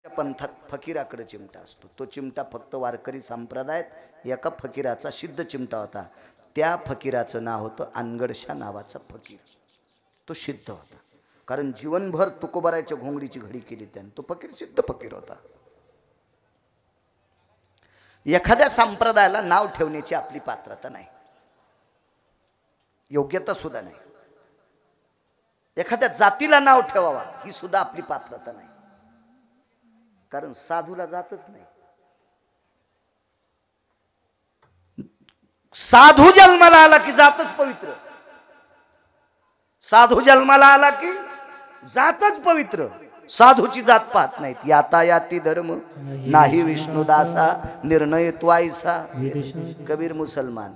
पंथात फकीराकडे चिमटा असतो. तो चिमटा फक्त वारकरी संप्रदायात एका फकीराचा सिद्ध चिमटा होता. त्या फकीराचं नाव होतं अनगडशा नावाचा फकीर. तो सिद्ध होता, कारण जीवनभर तुकोबाराच्या घोंगडीची घडी केली त्याने. तो फकीर सिद्ध फकीर होता. एखाद्या संप्रदायाला नाव ठेवण्याची आपली पात्रता नाही, योग्यता सुद्धा नाही. एखाद्या जातीला नाव ठेवावा ही सुद्धा आपली पात्रता नाही, कारण साधूला जातच नाही. साधू जन्माला आला की जातच पवित्र. साधू जन्माला आला की जातच पवित्र. साधूची जात पाहत नाहीत. यातायाती धर्म नाही विष्णुदासा, निर्णय त्वायसा. कबीर मुसलमान.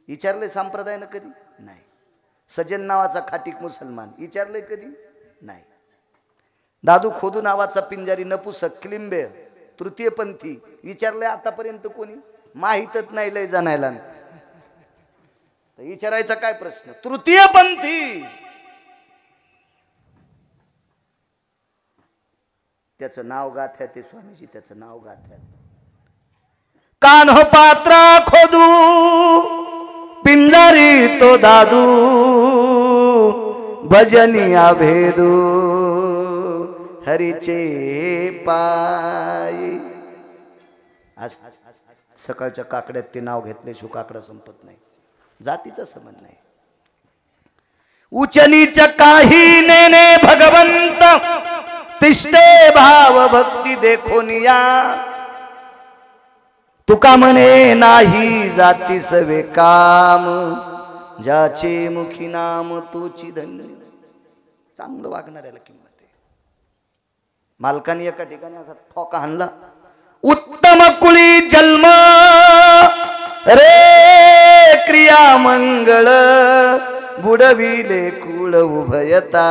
विचारले संप्रदायानं कधी नाही. सजन नावाचा खाटीक मुसलमान विचारले कधी नाही. दादू खोदू नावाचा पिंजारी नपुसक क्लिंबे तृतीय पंथी विचारले आतापर्यंत कोणी? माहीतच नाही लय जाणायला. विचारायचा काय प्रश्न? तृतीय पंथी. त्याचं नाव गाथ्या ते स्वामीजी, त्याचं नाव गाथ्या. कान्ह पात्रा खोदू पिंजारी तो दादू, भजनिया भेदू हरीचे पायी. आज सकाळच्या काकड्यात ते नाव घेतले शिव काकडा संपत नाही. जातीचा संबंध नाही. उच्च नीच काही नेने भगवंत, तिष्ठे भाव भक्ती देखोनिया. तुका म्हणे नाही जाती सवे काम, ज्याचे मुखी नाम तोची धन्य. चांगलं वागणाऱ्याला किंमत आहे. मालकाने एका ठिकाणी असा ठोका हाणला. उत्तम कुळी जन्म रे क्रिया मंगळ, बुडविले कुळ उभयता.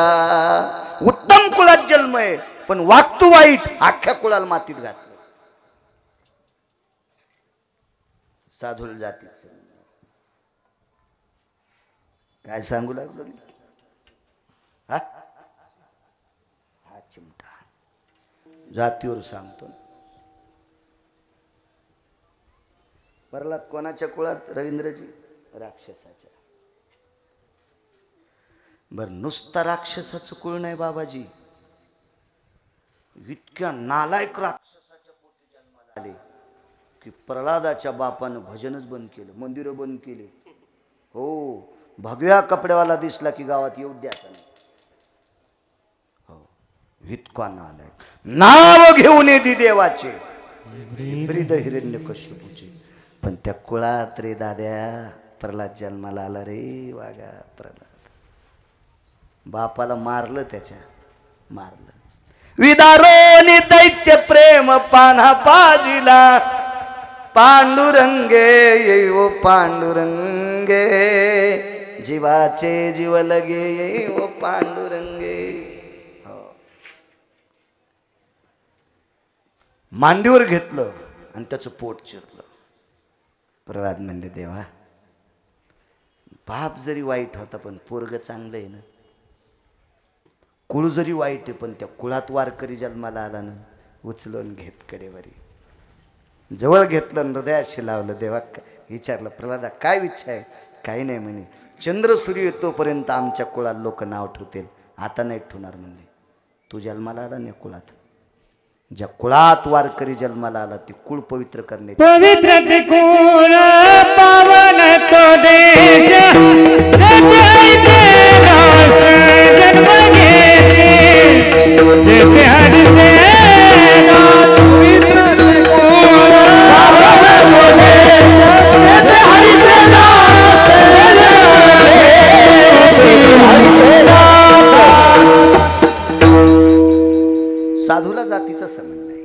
उत्तम कुळात जन्म आहे पण वागतो वाईट, अख्ख्या कुळाला मातीत घातलं. साधू जातीच काय सांगू लागलो मी? हा चिमटा जातीवर सांगतो. प्रल्हाद कोणाच्या कुळात? रवींद्रजी राक्षसाच्या. बर नुसता राक्षसाचं कुळ नाही बाबाजी, इतक्या नालायक राक्षसाच्या पोटी जन्माला आले की प्रल्हादाच्या बापानं भजनच बंद केलं, मंदिरं बंद केली. हो, भगव्या कपड्यावाला दिसला की गावात येऊ द्यायचा नाही. हो, इतका नालायक. नाव घेऊन येते देवाचे ब्रीद हिरण्यकश्यपूचे. पण त्या कुळात रे दाद्या प्रल्हाद जन्माला आला रे. वागा प्रल्हाद बापाला मारलं, त्याच्या मारलं. विदारोनी दैत्य प्रेम पाना पाजिला, पांडुरंगे येऊ पांडुरंगे, जीवाचे जीव लगे येऊ पांडुरंगे. हो, मांडीवर घेतलं आणि त्याचं पोट चिरलं. प्रल्हाद म्हणले देवा, बाप जरी वाईट होता पण पोरग चांगलं आहे ना. कुळ जरी वाईट आहे पण त्या कुळात वारकरी जन्माला आला ना. उचलून घेत कडेवरी जवळ घेतलं, हृदयाशी लावलं. देवा विचारलं, प्रल्हादा काय इच्छा आहे? काही नाही म्हणे. चंद्र सूर्य येतोपर्यंत आमच्या कुळात लोक नाव ठेवतील, आता नाही ठेवणार म्हणले. तू जन्माला आला नाही कुळात. ज्या कुळात वारकरी जन्माला आला ती कुळ पवित्र करणे. पवित्र कुळ पावन तो देश, साधूला जातीचा संबंध नाही.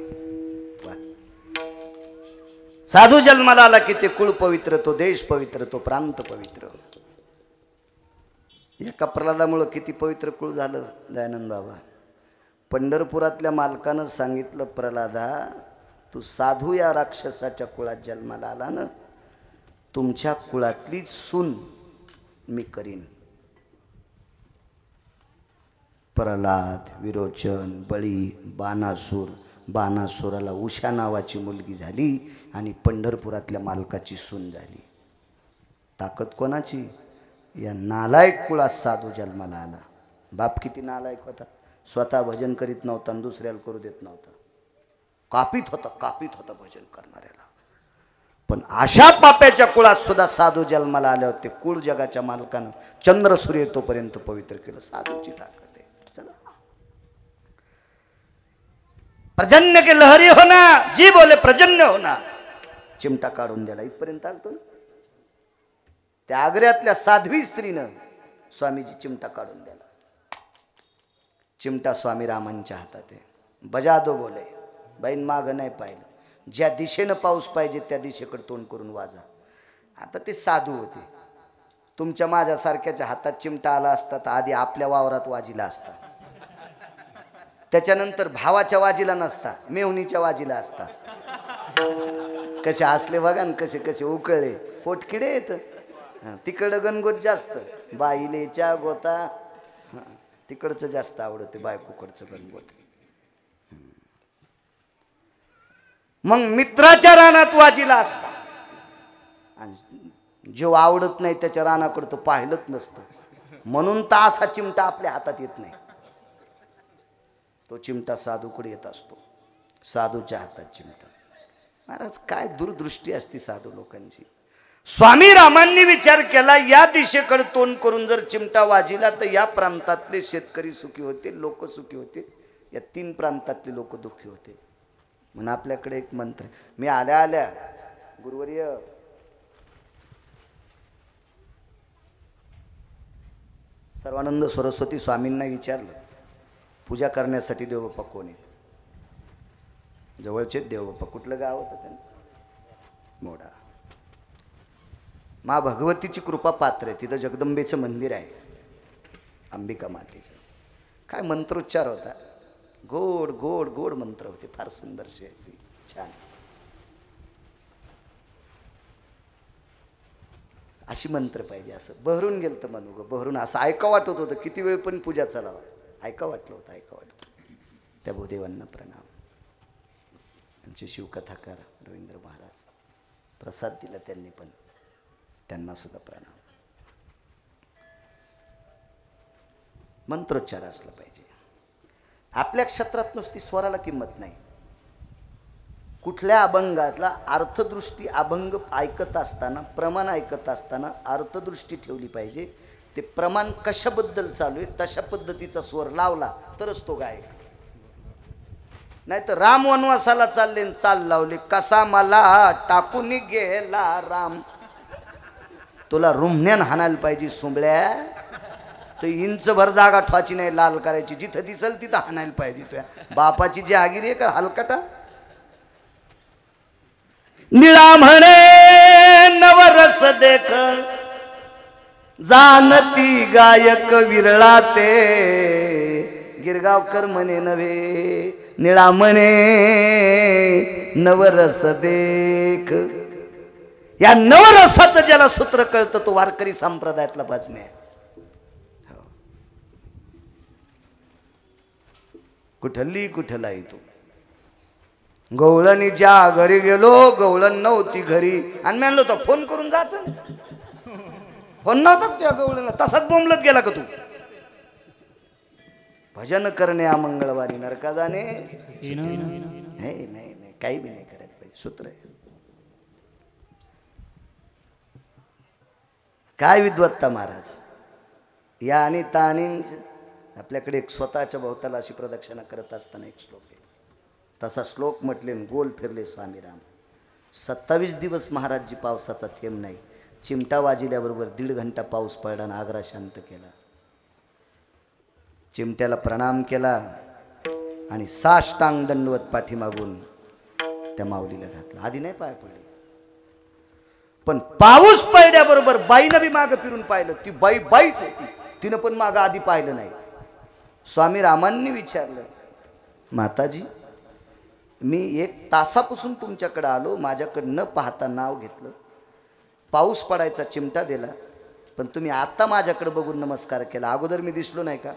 साधू जन्माला आला की ते कुळ पवित्र, तो देश पवित्र, तो प्रांत पवित्र. एका प्रल्हादामुळं किती पवित्र कुळ झालं दयानंद बाबा. पंढरपुरातल्या मालकानं सांगितलं, प्रल्हादा तू साधू या राक्षसाच्या कुळात जन्माला आला ना, तुमच्या कुळातली सून मी करीन. प्रल्हाद, विरोचन, बळी, बाणासूर, बाणासुराला उषा नावाची मुलगी झाली आणि पंढरपुरातल्या मालकाची सून झाली. ताकद कोणाची? या नालायक कुळात साधू जन्माला आला. बाप किती नालायक होता, स्वतः भजन करीत नव्हता आणि दुसऱ्याला करू देत नव्हता. कापीत होता भजन करणाऱ्याला. पण अशा पाप्याच्या कुळात सुद्धा साधू जन्माला आले होते. कुळ जगाच्या मालकानं चंद्र सूर्य तोपर्यंत पवित्र केलं. साधूची ताकद आहे. चला, प्रजन्य के लहरी होना, जी बोले प्रजन्य होना. चिमटा काढून द्याला इथपर्यंत आलतो ना. त्या आग्र्यातल्या साध्वी स्त्रीनं स्वामीजी चिमटा काढून द्याला. चिमटा स्वामी रामांच्या हातात आहे. बजा दो बोले. बाईन मागं नाही पाहिलं. ज्या दिशेनं पाऊस पाहिजे त्या दिशेकडे तोंड करून वाजा. आता ते साधू होते. तुमच्या माझ्यासारख्याच्या हातात चिमटा आला असता तर आधी आपल्या वावरात वाजिला असता, त्याच्यानंतर भावाच्या वाजीला नसता, मेहुणीच्या वाजीला असता. कसे हसले बघा न, कसे कसे उकळले. पोटकिडे येत. तिकडं गणगोत जास्त, बाईलेच्या गोता तिकडचं जास्त आवडते, बायकोकडचं गणगोत. मग मित्राच्या रानात वाजीला असता आणि जो आवडत नाही त्याच्या रानाकडे तो पाहिलंच नसतं. म्हणून तर असा चिमटा आपल्या हातात येत नाही. तो चिमटा साधूकडे येत असतो. साधूच्या हातात चिमटा. महाराज, काय दूरदृष्टी असती साधू लोकांची. स्वामी रामांनी विचार केला, या दिशेकडे तोंड करून जर चिमटा वाजिला तर या प्रांतातले शेतकरी सुखी होते, लोक सुखी होते, या 3 प्रांतातले लोक दुःखी होते. म्हणून आपल्याकडे एक मंत्र. मी आल्या आल्या गुरुवर्य सर्वानंद सरस्वती स्वामींना विचारलं, पूजा करण्यासाठी देवबाप्पा कोण आहेत? जवळचे देवबाप्पा. कुठलं गाव होतं त्यांचं? मोडा. मा भगवतीची कृपा पात्र आहे. तिथं जगदंबेचं मंदिर आहे, अंबिका मातेचं. काय मंत्रोच्चार होता, गोड गोड गोड मंत्र होते, फार सुंदर शे, छान. अशी मंत्र पाहिजे. असं बहरून गेलं तर म्हणू ग, बहरून असं ऐका वाटत होतं. किती वेळ पण पूजा चालावं, ऐका वाटलं होतं, ऐका वाटत होतं. त्या भूदेवांना प्रणाम. आमचे शिवकथाकार रवींद्र महाराज, प्रसाद दिला त्यांनी, पण त्यांना सुद्धा प्रणाम. मंत्रोच्चार असला पाहिजे. आपल्या क्षेत्रात नुसती स्वराला किंमत नाही. कुठल्या अभंगातला अर्थदृष्टी अभंग ऐकत असताना, प्रमाण ऐकत असताना अर्थदृष्टी ठेवली पाहिजे. ते प्रमाण कशाबद्दल चालू आहे तशा पद्धतीचा स्वर लावला तरच तो गायक. नाही तर राम वनवासाला चालले, चाल लावले, कसा मला टाकून गेला राम. तुला रुमण्यान हाणायला पाहिजे सुंबळ्या. तो इंचभर जागा ठवाची नाही, लाल करायची. जिथं दिसल तिथं हाणायला पाहिजे. तुया बापाची जी आगिरी आहे का हलकटा. निळा म्हणे नवरस देख, जानती गायक विरळा ते. गिरगावकर म्हणे नव्हे, निळा म्हणे नवरस देख. या नवरसाचं ज्याला सूत्र कळतं तो वारकरी संप्रदायातला भजने आहे. कुठली कुठलाही तू. गवळणी ज्या घरी गेलो, गवळण नव्हती घरी, आणि म्हणलो तर फोन करून जायचं. फोन नव्हता त्या गवळणीला, तसाच बोंबलत गेला का तू. भजन करणे या मंगळवारी नरका जाणे. नाही नाही नाही, काही बी नाही करायला पाहिजे. सूत्र आहे. काय विद्वत्ता महाराज. या आणि तानींच आपल्याकडे एक स्वतःच्या भोवताला अशी प्रदक्षिणा करत असताना एक श्लोक आहे. तसा श्लोक म्हटले, गोल फिरले स्वामीराम. 27 दिवस महाराजजी पावसाचा थेंब नाही. चिमटा वाजिल्याबरोबर 1.5 घंटा पाऊस पडला आणि आग्रा शांत केला. चिमट्याला प्रणाम केला आणि साष्टांग दंडवत पाठीमागून त्या माऊलीला घातला. आधी नाही पाय पडले, पण पाऊस पडल्याबरोबर बाईनं बी मागं फिरून पाहिलं. ती बाई बाईच होती, तिनं पण मागं आधी पाहिलं नाही. स्वामी रामांनी विचारलं, माताजी मी 1 तासापासून तुमच्याकडे आलो, माझ्याकडे न पाहता नाव घेतलं, पाऊस पडायचा चिमटा दिला, पण तुम्ही आता माझ्याकडे बघून नमस्कार केला. अगोदर मी दिसलो नाही का?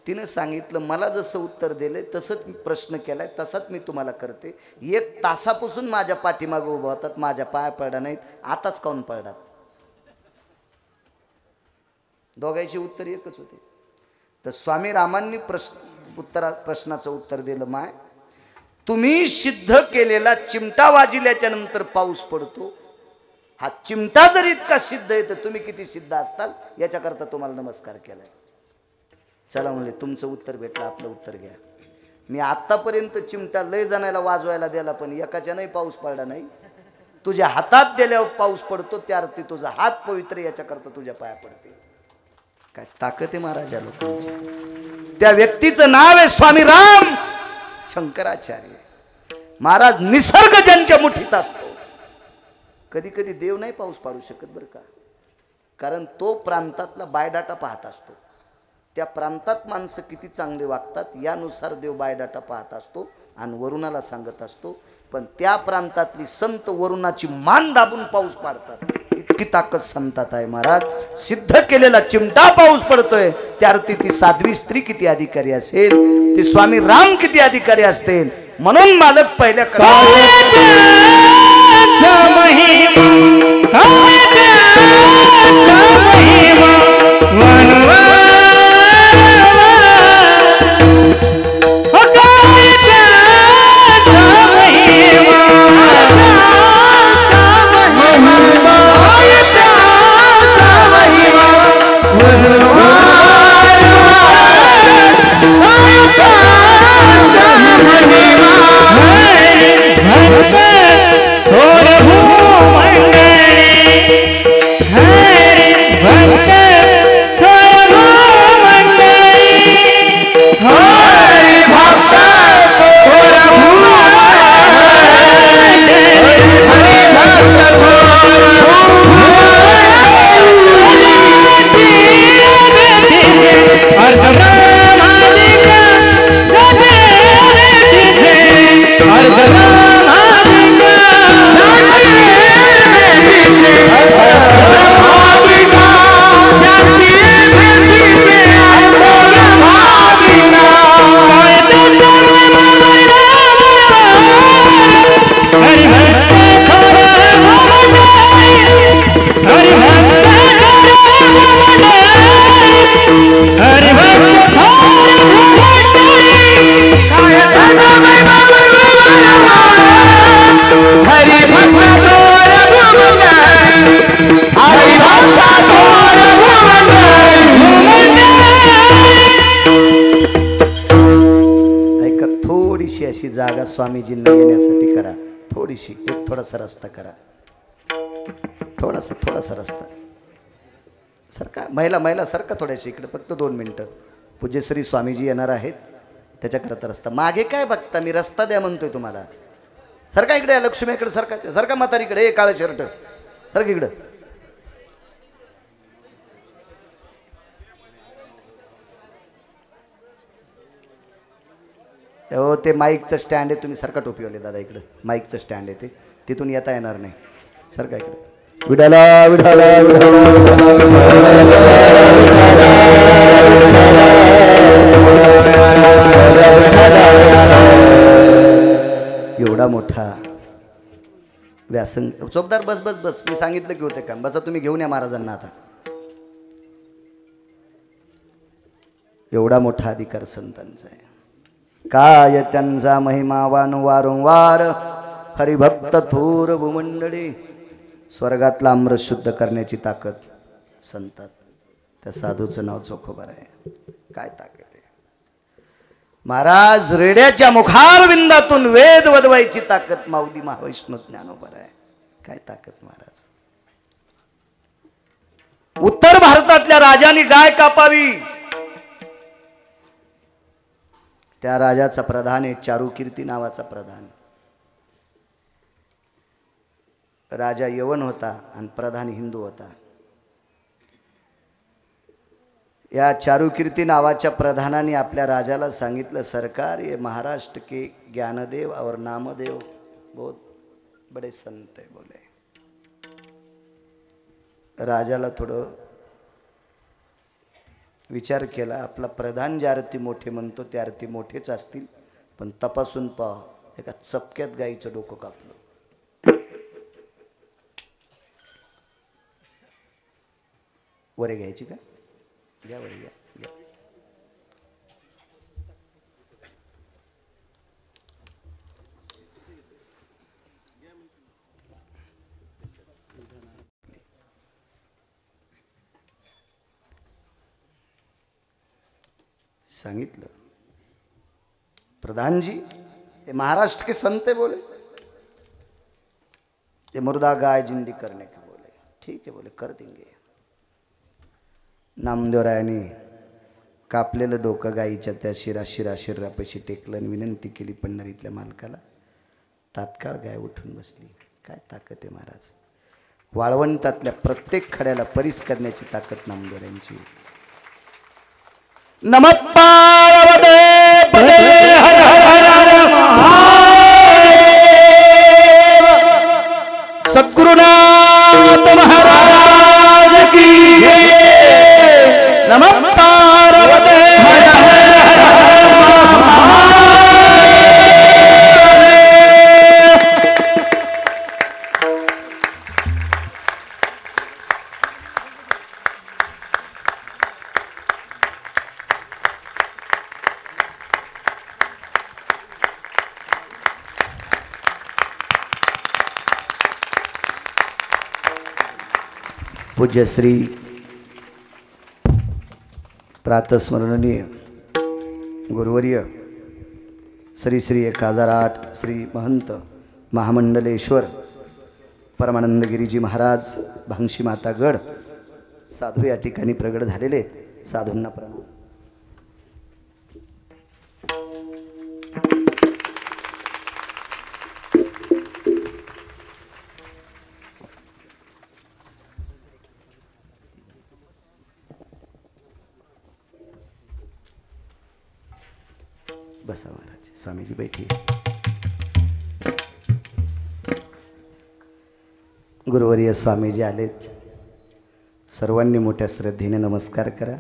तिनं सांगितलं मला जसं उत्तर दिलंय तसंच प्रश्न केलाय तसाच मी तुम्हाला करते. 1 तासापासून माझ्या पाठीमागे उभं होतात, माझ्या पाया पडा नाहीत, आताच काऊन पडतात? दोघांची उत्तर एकच होते. तर स्वामी रामांनी प्रश्नाचं उत्तर दिलं, माय तुम्ही सिद्ध केलेला चिमटा वाजिल्याच्या नंतर पाऊस पडतो, हा चिमटा जर इतका सिद्ध आहे तर तुम्ही किती सिद्ध असताल याच्याकरता तुम्हाला नमस्कार केलाय. चला म्हणले तुमचं उत्तर भेटलं, आपलं उत्तर घ्या. मी आतापर्यंत चिमटा लय जणायला वाजवायला दिला पण एकाच्या नाही पाऊस पडला नाही. तुझ्या हातात दिल्यावर पाऊस पडतो, त्या अर्थी तुझा हात पवित्र याच्याकरता तुझ्या पाया पडते. काय ताकद आहे महाराजा लोकांची. त्या व्यक्तीचं नाव आहे स्वामी राम शंकराचार्य महाराज. निसर्ग ज्यांच्या मुठीत असतो, कधी कधी देव नाही पाऊस पाडू शकत बरं का, कारण तो प्रांतातला बायडाटा पाहत असतो. त्या प्रांतात माणसं किती चांगले वागतात यानुसार देव बायडाटा पाहत असतो आणि वरुणाला सांगत असतो. पण त्या प्रांतातली संत वरुणाची मान दाबून पाऊस पाडतात. इतकी ताकद संतात आहे महाराज. सिद्ध केलेला चिमटा पाऊस पडतोय, त्या अर्थी ती साध्वी स्त्री किती अधिकारी असेल, ती स्वामी राम किती अधिकारी असतील. म्हणून मालक पहिल्या अशी जागा स्वामीजींना येण्यासाठी करा. थोडीशी एक थोडासा रस्ता करा, थोडासा रस्ता सरका. महिला सरका थोड्याशी इकडे, फक्त 2 मिनिटं. पूज्यश्री स्वामीजी येणार आहेत, त्याच्याकरता रस्ता. मागे काय बघता, मी रस्ता द्या म्हणतोय तुम्हाला. सरका इकडे, लक्ष्मीकडे सरका म्हातारीकडे. काळं शर्ट सरका इकडं. हो ते माईकचं स्टँड आहे, तुम्ही सरका टोपीवाले दादा इकडं. माईकचं स्टँड आहे ते, तिथून येता येणार नाही. सरका इकडे. विठाला विठाला एवढा मोठा व्यासंग. चोपदार बस बस बस, मी सांगितलं की होते काम. बसा तुम्ही, घेऊन या महाराजांना आता. एवढा मोठा अधिकार संतांचा आहे. काय त्यांचा महिमा वारंवार हरिभक्त थोर भूमंडळी. स्वर्गातला अमृत शुद्ध करण्याची ताकद संतात. त्या साधूचं नाव चोखोबार आहे. काय ताकद आहे महाराज. रेड्याच्या मुखारविंदातून वेद वदवायची ताकद माऊली महावैष्णव ज्ञानोबर आहे. काय ताकद महाराज. उत्तर भारतातल्या राजांनी गाय कापावी, त्या राजाचा प्रधान आहे चारुकीर्ती नावाचा प्रधान. राजा यवन होता आणि प्रधान हिंदू होता. या चारुकीर्ती नावाच्या प्रधानाने आपल्या राजाला सांगितलं, सरकार ये महाराष्ट्र के ज्ञानदेव और नामदेव बहुत बड़े संत है बोले. राजाला थोडं विचार केला आपला प्रधान ज्या आरती मोठे म्हणतो त्या आरती मोठेच असतील, पण तपासून पहा एका चपक्यात गाईचं डोकं कापलं. वरे घ्यायची का? घ्या वरे घ्या. सांगितलं प्रधान जी ये महाराष्ट्र के संत है बोले, ये मुर्दा गाय जिंदी करने के बोले. ठीक है बोले कर देंगे. नामदेवरायाने कापलेलं डोकं गाईच्या त्या शरीरापाशी टेकलं आणि विनंती केली पंढरीतल्या मालकाला. तात्काळ गाय उठून बसली. काय ताकद आहे महाराज. वाळवंटातल्या प्रत्येक खड्याला परीस करण्याची ताकद नामदेवरायांची. नमः पार्वते पते हर हर हर हर महादेव. सद्गुरुनाथ महाराज की जय. नमः पार्वते हर हर हर पूज्य श्री प्रातस्मरणीय गुरुवर्य श्री श्री 1008 श्री महंत महामंडलेश्वर परमानंदगिरीजी महाराज भांगशी मातागड साधू या ठिकाणी प्रगट झालेले. साधूंना प्रणाम. बसा महाराज. स्वामीजी बैठिए. गुरुवर्य स्वामीजी आलेत. सर्वांनी मोठ्या श्रद्धेने नमस्कार करा.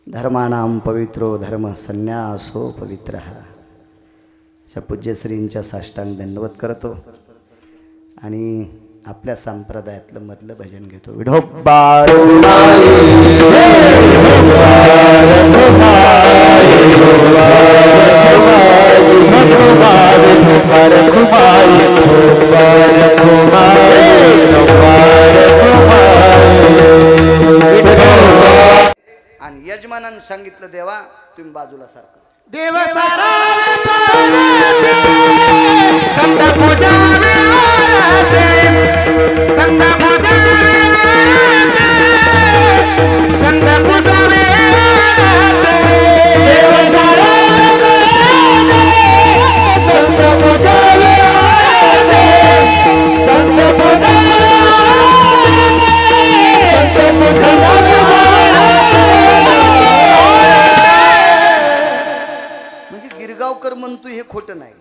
धर्मानां पवित्रो धर्म संन्यासो पवित्र. अशा पूज्यश्रींच्या साष्टांग दंडवत करतो आणि आपल्या संप्रदायातलं मधलं भजन घेतो. विठोबा आणि यजमानानं सांगितलं देवा तुम्ही बाजूला सारखं. देव सारा संत पूजा संत पूजा संत पूजा देव सारा संत पूजा संत पूजा संत पूजा. गिरगावकर म्हणतो हे खोटं नाही.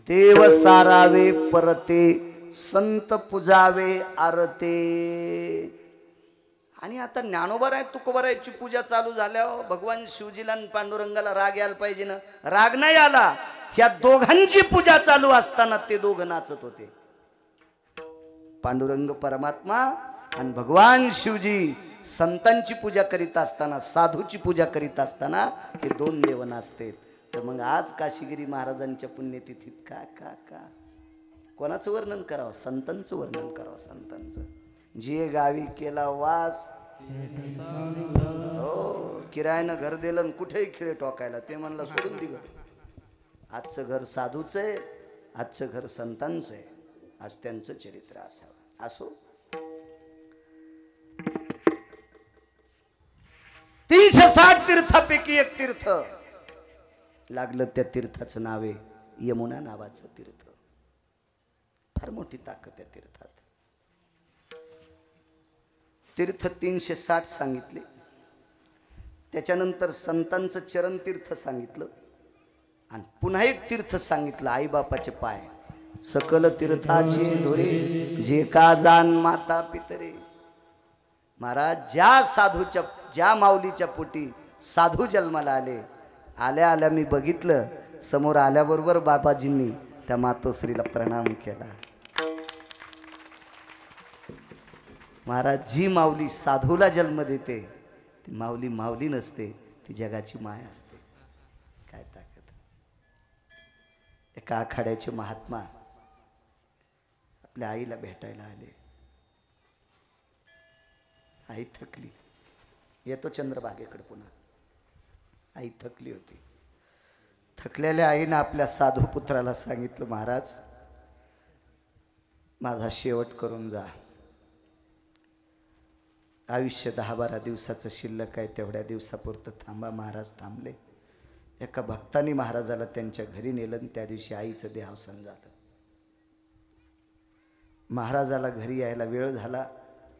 देव सारावे परते संत पुजावे आरते. आणि आता ज्ञानोबराय तुकोबरायची पूजा चालू झाल्यावर भगवान शिवजीला आणि पांडुरंगाला राग यायला पाहिजे ना. राग नाही आला. ह्या दोघांची पूजा चालू असताना ते दोघं नाचत होते. पांडुरंग परमात्मा आणि भगवान शिवजी संतांची पूजा करीत असताना, साधूची पूजा करीत असताना हे दोन देव नाचतात. तर मग आज काशीगिरी महाराजांच्या पुण्यतिथीत का का का कोणाचं वर्णन करावं? संतांचं वर्णन करावं. संतांचं जे गावी केला वास. हो किरायानं घर दिलं आणि कुठेही खिळे टोकायला ते म्हणलं सोडून दि. आजचं घर साधूचं आहे, आजचं घर संतांचं आहे. आज त्यांचं चरित्र असावं. असो 360 तीर्थापैकी एक तीर्थ लागलं. त्या तीर्थाचं नाव आहे यमुना नावाचं तीर्थ. फार मोठी ताकद त्या तीर्थात. तीर्थ 360 सांगितले. त्याच्यानंतर संतांचं चरण तीर्थ सांगितलं आणि पुन्हा एक तीर्थ सांगितलं आईबापाचे पाय. सकल तीर्थाचे धोरे जे का जाण माता पितरे. महाराज ज्या माऊलीच्या पोटी साधू जन्माला आले, आल्या आल्या मी बघितलं, समोर आल्याबरोबर बाबाजींनी त्या मातोश्रीला प्रणाम केला. महाराज, जी माऊली साधूला जन्म देते ती माऊली माऊली नसते, ती जगाची माया असते. काय ताकद. एका आखाड्याचे महात्मा आपल्या आईला भेटायला आले. आई थकली. येतो चंद्रभागेकडे पुन्हा. आई थकली होती. थकलेल्या आईनं आपल्या साधू पुत्राला सांगितलं, महाराज माझा शेवट करून जा. आयुष्य 10-12 दिवसाचं शिल्लक आहे, तेवढ्या दिवसापुरतं थांबा. महाराज थांबले. एका भक्तानी महाराजाला त्यांच्या घरी नेलं आणि त्या दिवशी आईचं देहावसान झालं. महाराजाला घरी यायला वेळ झाला.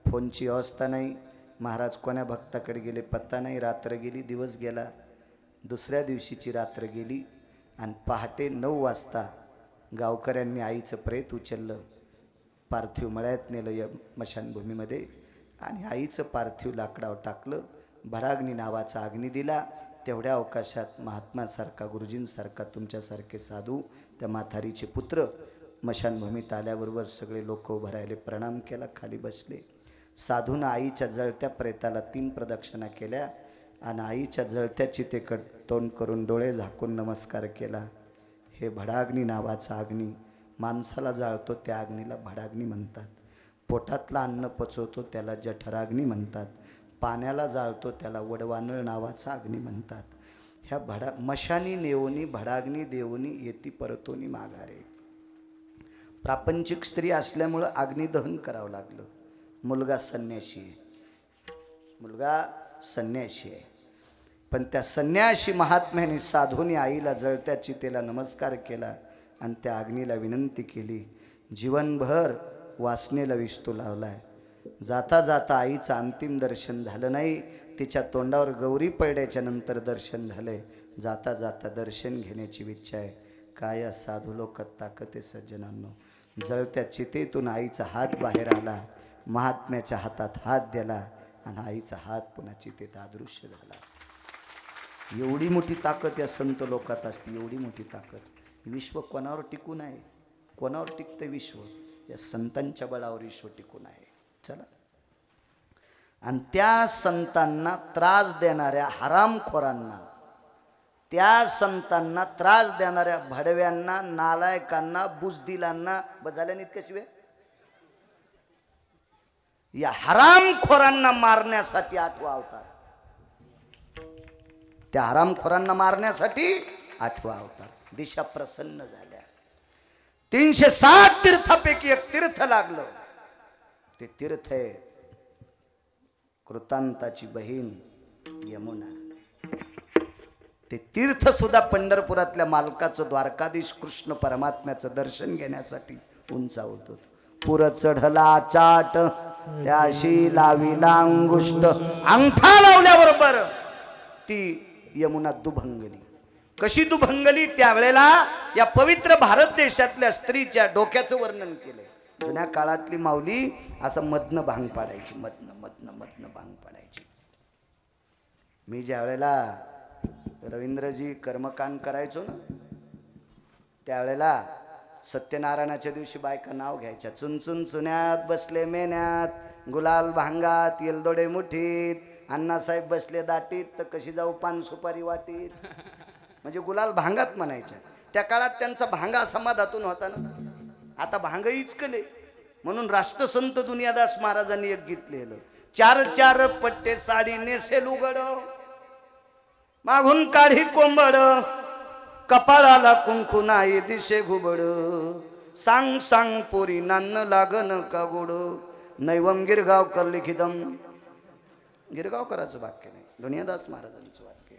फोनची व्यवस्था नाही. महाराज कोण्या भक्ताकडे गेले पत्ता नाही. रात्र गेली, दिवस गेला. दुसऱ्या दिवशीची रात्र गेली आणि पहाटे 9 वाजता गावकऱ्यांनी आईचं प्रेत उचललं, पार्थिव मळ्यात नेलं मशानभूमीमध्ये आणि आईचं पार्थिव लाकडावर टाकलं. भडाग्नी नावाचा अग्नी दिला. तेवढ्या अवकाशात महात्मासारखा, गुरुजींसारखा, तुमच्यासारखे साधू, त्या म्हातारीचे पुत्र मशानभूमीत आल्याबरोबर सगळे लोक उभं राहिले, प्रणाम केला, खाली बसले. साधूनं आईच्या जळत्या प्रेताला 3 प्रदक्षिणा केल्या आणि आईच्या जळत्या चितेकडे तोंड करून डोळे झाकून नमस्कार केला. हे भडाग्नी नावाचा अग्नी माणसाला जाळतो त्या अग्नीला भडाग्नी म्हणतात. पोटातलं अन्न पचवतो त्याला जठराग्नी म्हणतात. पाण्याला जाळतो त्याला वडवानळ नावाचा अग्नी म्हणतात. ह्या मशानी नेवनी भडाग्नी देवनी येती परतोनी माघारे. प्रापंचिक स्त्री असल्यामुळं अग्निदहन करावं लागलं. मुलगा संन्याशी आहे. पण त्या संन्याशी महात्म्याने साधूने आईला जळत्या चितेला नमस्कार केला आणि त्या अग्नीला विनंती केली, जीवनभर वासनेला विष तू लावलाय. जाता जाता आईचं अंतिम दर्शन झालं नाही. तिच्या तोंडावर गौरी पडल्याच्या नंतर दर्शन झालंय. जाता जाता दर्शन घेण्याची इच्छा आहे. काय या साधू लोकात ताकद आहे सज्जनांनो. जळत्या चितेतून आईचा हात बाहेर आला, महात्म्याच्या हातात हात दिला आणि आईचा हात पुन्हा चितेत अदृश्य झाला. एवढी मोठी ताकद या संत लोकात असते, एवढी मोठी ताकद. विश्व कोणावर टिकून आहे? कोणावर टिकतं विश्व? या संतांच्या बळावर विश्व टिकून आहे. चला. आणि त्या संतांना त्रास देणाऱ्या हरामखोरांना, त्या संतांना त्रास देणाऱ्या भडव्यांना, नालायकांना, बुजदिलांना बजाल्याने इतकं शिवे, या हरामखोरांना मारण्यासाठी 8वा अवतार. त्या हरामखोरांना मारण्यासाठी 8वा अवतार. दिशा प्रसन्न झाल्या. 360 तीर्थापैकी एक तीर्थ लागलं. ते तीर्थ आहे कृतांताची बहीण यमुना. ते तीर्थ सुद्धा पंढरपुरातल्या मालकाचं, द्वारकाधीश कृष्ण परमात्म्याचं दर्शन घेण्यासाठी उंचावत होतं. पुर चढला चाट त्याशी लाविला अंगुष्ट. अंगठा लावल्याबरोबर ती यमुना दुभंगली. कशी दुभंगली? त्यावेळेला या पवित्र भारत देशातल्या स्त्रीच्या डोक्याचं वर्णन केलंय. जुन्या काळातली माऊली असं मधनं भांग पाडायची, मधनं भांग पाडायची. मी ज्या वेळेला रवींद्रजी कर्मकांड करायचो ना, त्यावेळेला सत्यनारायणाच्या दिवशी बायका नाव घ्यायच्या. चुनचुन चुन्यात बसले मेन्यात, गुलाल भांगात येलदोडे मुठीत, अण्णासाहेब बसले दाटीत, तर कशी जाऊ पान सुपारी वाटीत. म्हणजे गुलाल भांगात म्हणायच्या. त्या काळात त्यांचा भांगा समाधातून होता ना. आता भांग इचकले म्हणून राष्ट्रसंत दुनियादास महाराजांनी एक गीत लिहिलं. 4 पट्टे साडी नेसेल उघड, मागून काढी कोंबड, कपाळाला कुंकू नाही दिशे घुबड, सांग सांग पोरी नान्न लागन का गोड, नैवम गिरगावकर लिखितम. गिरगावकराचं वाक्य नाही, दुनियादास महाराजांचं वाक्य.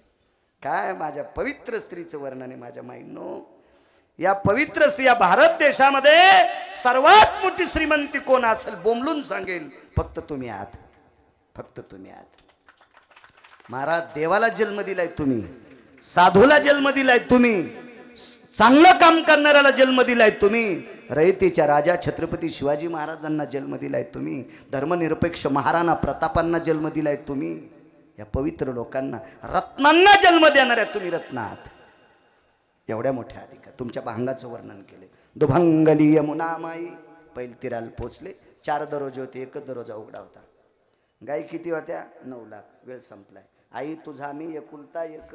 काय माझ्या पवित्र स्त्रीचं वर्णन आहे माझ्या माईंनो. या पवित्र स्त्री, या भारत देशामध्ये सर्वात मोठी श्रीमंती कोण असेल बोंबलून सांगेल, फक्त तुम्ही आहात, फक्त तुम्ही आहात. महाराज, देवाला जन्म दिलाय तुम्ही, साधूला जन्म दिलाय तुम्ही, चांगलं काम करणाऱ्याला जन्म दिलाय तुम्ही, रयतेच्या राजा छत्रपती शिवाजी महाराजांना जन्म दिलाय तुम्ही, धर्मनिरपेक्ष महाराणा प्रतापांना जन्म दिलाय तुम्ही, या पवित्र लोकांना, रत्नांना जन्म देणाऱ्या तुम्ही रत्न आहात. एवढ्या मोठ्या अधिकार तुमच्या भांगाचं वर्णन केले. दुभंगली यमुना माई पैलतीराला पोचले. 4 दरवाजे होते, एकच दरवाजा उघडा होता. गाई किती होत्या? 9 लाख. वेळ संपलाय. आई तुझा मी एकुलता एक,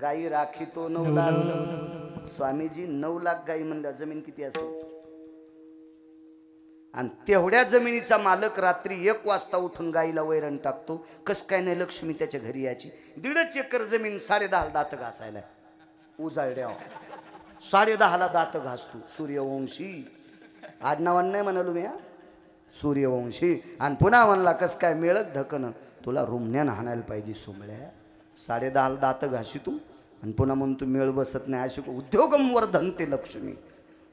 गाई राखी तो 9 लाख. स्वामीजी 9 लाख गाई म्हणल्या जमीन किती असेल? आणि तेवढ्या जमिनीचा मालक रात्री 1 वाजता उठून गाईला वैरण टाकतो. कस काय नाही लक्ष्मी त्याच्या घरी यायची? 1.5 एकर जमीन 10.5 दात घासायला उजाळड्या 10.5 दात घासतो. सूर्यवंशी आडनावान नाही म्हणालो मी, सूर्यवंशी. आणि पुन्हा म्हणला कस काय मिळत धकन तुला रुमण्यान हाणायला पाहिजे सोमळ्या. 10.5 दात घाशी तू आणि पुन्हा म्हणून तू मेळ बसत नाही. अशी उद्योगम वर्धनते लक्ष्मी.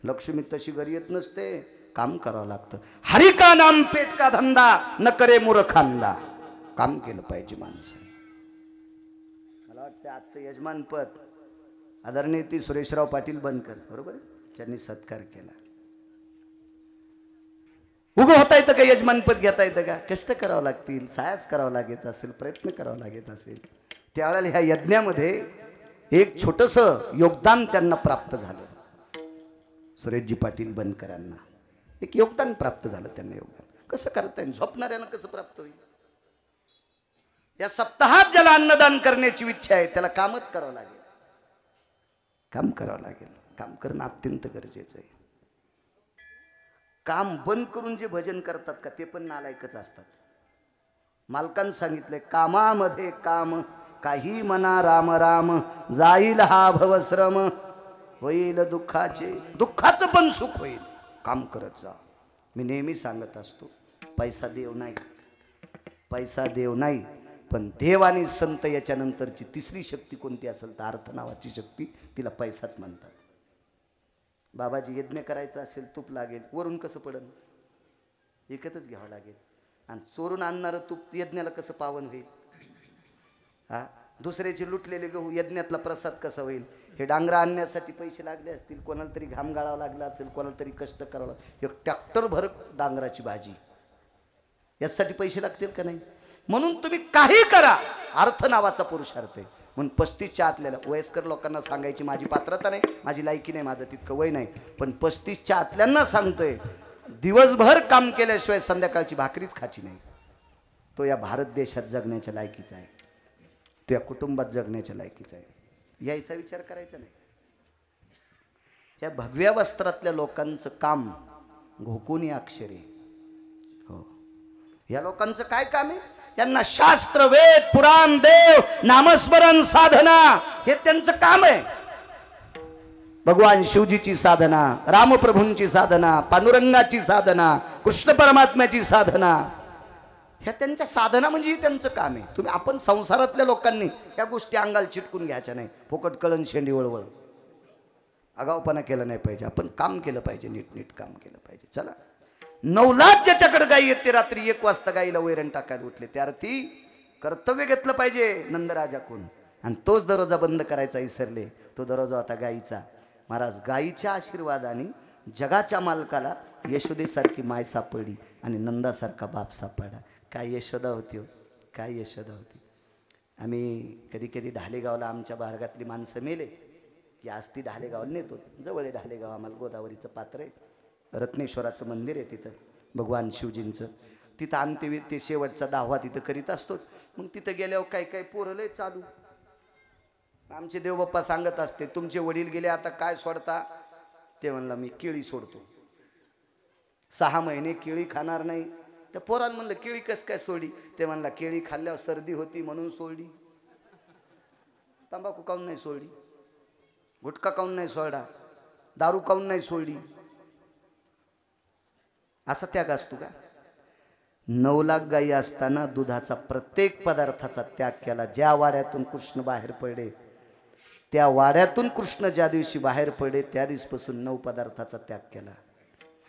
लक्ष्मी तशी घरी येत नसते, काम करावं लागतं. हरी का नाम पेट का धंदा न करे मूर्खांदा. काम केलं पाहिजे माणसं. मला वाटतं आजचं यजमानपद आदरणीय ती सुरेशराव पाटील बनकर बरोबर त्यांनी सत्कार केला. उगं होता येतं का यजमानपद घेता येतं का? कष्ट करावं लागतील, सायास करावं लागत असेल, प्रयत्न करावं लागत असेल. त्यावेळेला ह्या यज्ञामध्ये एक छोटस योगदान त्यांना प्राप्त झालं. सुरेशजी पाटील बनकरांना एक योगदान प्राप्त झालं. त्यांना योगदान कसं करता येईल? झोपणाऱ्यांना कसं प्राप्त होईल? या सप्ताहात ज्याला अन्नदान करण्याची इच्छा आहे त्याला कामच करावं लागेल. काम करावं लागेल. काम करणं अत्यंत गरजेचं आहे. काम बंद करून जे भजन करतात का ते पण नालायकच असतात. मालकांनी सांगितलंय कामामध्ये काम, काही मना राम राम, जाईल हा भवश्रम, होईल दुःखाचे, दुःखाचं पण सुख होईल. काम करत जा. मी नेहमी सांगत असतो पैसा देव नाही, पैसा देव नाही, पण देव आणि संत याच्यानंतरची तिसरी शक्ती कोणती असेल तर अर्थ नावाची शक्ती, तिला पैसाच म्हणतात. बाबाजी यज्ञ करायचा असेल तूप लागेल, वरून कसं पडन? विकतच घ्यावं लागेल. आणि चोरून आणणारं तूप यज्ञाला कसं पावन होईल? हा, दुसऱ्याचे लुटलेले गहू यज्ञातला प्रसाद कसा होईल? हे डांगरा आणण्यासाठी पैसे लागले असतील, कोणाला तरी घाम गाळावा लागला असेल, कोणाला तरी कष्ट करावं लागलं. एक ट्रॅक्टर भर डांगराची भाजी यासाठी पैसे लागतील का नाही? म्हणून तुम्ही काही करा, अर्थ नावाचा पुरुषार्थ आहे. म्हणून 35च्या आतल्याला वयस्कर लोकांना सांगायची माझी पात्रता नाही, माझी लायकी नाही, माझं तितकं वय नाही, पण 35च्या आतल्यांना सांगतोय दिवसभर काम केल्याशिवाय संध्याकाळची भाकरीच खाची नाही. तो या भारत देशात जगण्याच्या लायकीचा आहे, तो या कुटुंबात जगण्याच्या लायकीचा आहे. यायचा विचार करायचा नाही. या भगव्या वस्त्रातल्या लोकांचं काम घोकुनी अक्षरे. हो, या लोकांचं काय काम आहे? यांना शास्त्र, वेद, पुराण, देव, नामस्मरण, साधना हे त्यांचं काम आहे. भगवान शिवजीची साधना, रामप्रभूंची साधना, पांडुरंगाची साधना, कृष्ण परमात्म्याची साधना, ह्या त्यांच्या साधना म्हणजे त्यांचं काम आहे. तुम्ही आपण संसारातल्या लोकांनी ह्या गोष्टी अंगाला चिटकून घ्यायच्या नाही. फुकट कळण शेंडी वळवळ आगाऊपणा केला नाही पाहिजे. आपण काम केलं पाहिजे, नीट काम केलं पाहिजे. चला, 9 लाख ज्याच्याकडे गाई येते रात्री 1 वाजता गाईला वैरण टाकायला उठले त्या अर्थी कर्तव्य घेतलं पाहिजे नंदराजाकडून. आणि तोच दरवाजा बंद करायचा विसरले. तो दरवाजा होता गाईचा. महाराज गाईच्या आशीर्वादाने जगाच्या मालकाला यशोदेसारखी माय सापडली आणि नंदासारखा बाप सापडला. काय यशोदा होती हो, काय यशोदा होती. आम्ही कधी कधी ढालेगावला आमच्या भागातली माणसं मेले की आज ती ढालेगावला नेतो. जवळ आहे ढालेगाव, आम्हाला गोदावरीचं पात्र आहे. रत्नेश्वराचं मंदिर आहे तिथं, भगवान शिवजींचं. तिथं अंत्यविधी ते शेवटचा 10वा तिथं करीत असतो. मग तिथं गेल्यावर काय काय पोरलंय चालू. आमचे देवबाप्पा सांगत असते तुमचे वडील गेले आता काय सोडता? ते म्हणला मी केळी सोडतो. 6 महिने केळी खाणार नाही. त्या पोराला म्हणलं केळी कस काय सोडली? ते म्हणला केळी खाल्ल्यावर सर्दी होती म्हणून सोडली. तंबाखू काऊन नाही सोडली? गुटखा काऊन नाही सोडला? दारू काऊन नाही सोडली? असा त्याग असतो का? 9 लाख गायी असताना दुधाचा प्रत्येक पदार्थाचा त्याग केला. ज्या वाड्यातून कृष्ण बाहेर पडले, त्या वाड्यातून कृष्ण ज्या दिवशी बाहेर पडले त्या दिवसापासून 9 पदार्थाचा त्याग केला.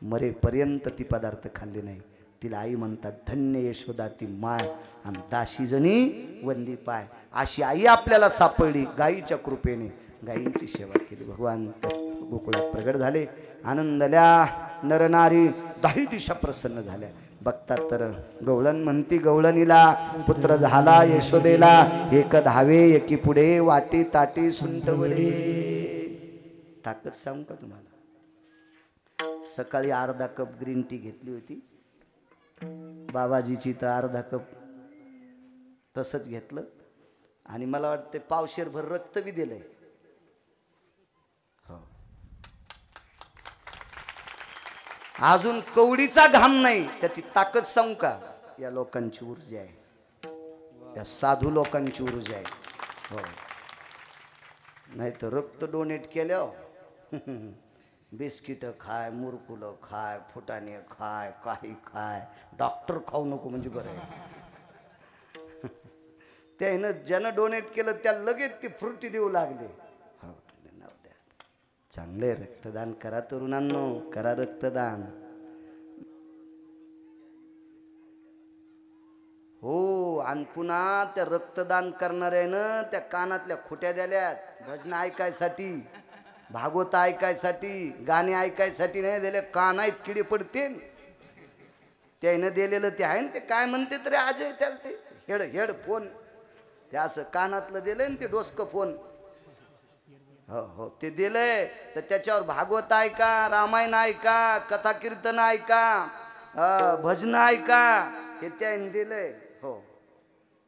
मरेपर्यंत ती पदार्थ खाल्ले नाही. तिला आई म्हणतात धन्य यशोदा ती माय आणि दाशीजणी वंदी पाय. अशी आई आपल्याला सापडली गायीच्या कृपेने. गायींची सेवा केली. भगवान गोकुळात प्रगट झाले. आनंदल्या नरनारी 10 दिशा प्रसन्न झाल्या. बघतात तर गवळण म्हणती गवळणीला, पुत्र झाला यशोदेला, एक धावे एकी पुढे, वाटी ताटी सुंटवडे. ताकद सांगू का तुम्हाला? सकाळी अर्धा कप ग्रीन टी घेतली होती बाबाजीची, तर अर्धा कप तसंच घेतलं आणि मला वाटतं पावशेरभर रक्त बी दिलंय. हो, अजून कवडीचा घाम नाही. त्याची ताकद सांगू का? या लोकांची ऊर्जा आहे, या साधू लोकांची ऊर्जा आहे. हो, नाही तर रक्त डोनेट केलं बिस्किट खाय, मुरकुलं खाय, फुटाणे खाय, काही खाय, डॉक्टर खाऊ नको म्हणजे बरं आहे. त्यानं ज्यानं डोनेट केलं त्याला लगेच ती फ्रुटी देऊ लागले. हो, चांगले रक्तदान करा तरुणांनो, करा रक्तदान. हो, आणि पुन्हा त्या रक्तदान करणाऱ्यानं त्या कानातल्या खुट्या द्याल्यात भजन ऐकायसाठी, भागवत ऐकायसाठी, गाणे ऐकायसाठी नाही दिले. कान आहेत किडे पडते. त्यानं दिलेलं ते आहे ना, ते काय म्हणते तरी अजय त्याला, ते हेडफोन, ते असं कानातलं दिलंय ना, ते डोसकं फोन. हो हो, ते दिलंय. तर त्याच्यावर भागवत ऐका, रामायण ऐका, कथा कीर्तन ऐका, भजन ऐका, हे त्याने दिलंय. हो,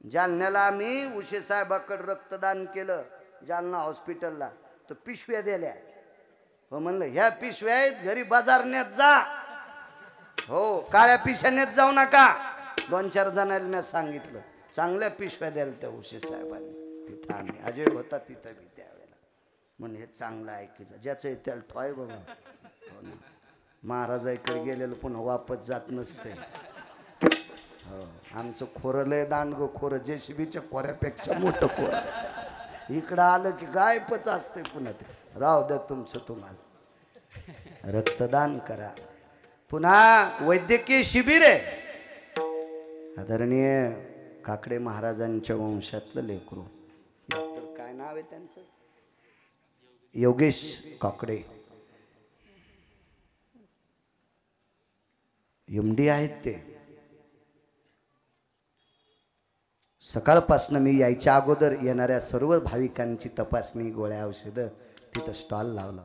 जालन्याला आम्ही उशे साहेबाकडे रक्तदान केलं, जालना हॉस्पिटलला. तर पिशव्या दिल्या. हो, म्हणलं ह्या पिशव्या आहेत, घरी बाजारण्यात जा. हो, काळ्या पिशव्या नेत जाऊ नका. 2-4 जणांना मी सांगितलं, चांगल्या पिशव्या द्याल त्या उशे साहेबांनी. तिथं आम्ही अजय होता तिथं बी त्यावेळेला. म्हणजे हे चांगलं ऐकायचं, ज्याचं त्याला ठॉय बघा. हो ना, महाराजाकडे गेलेलं पुन्हा वापस जात नसते. हो, आमचं खोरं लय दांडगं खोरं, JCBच्या खोऱ्यापेक्षा मोठं खोरं. इकडं आलं की गायबच असते पुन्हा. ते राहू द्या तुमचं तुम्हाला. रक्तदान करा. पुन्हा वैद्यकीय शिबिर आहे. आदरणीय काकडे महाराजांच्या वंशातलं लेकरू, डॉक्टर काय नाव आहे त्यांचं? योगेश काकडे, MD आहेत ते. सकाळपासून मी यायच्या अगोदर येणाऱ्या सर्व भाविकांची तपासणी, गोळ्या, औषधं तिथं स्टॉल लावला.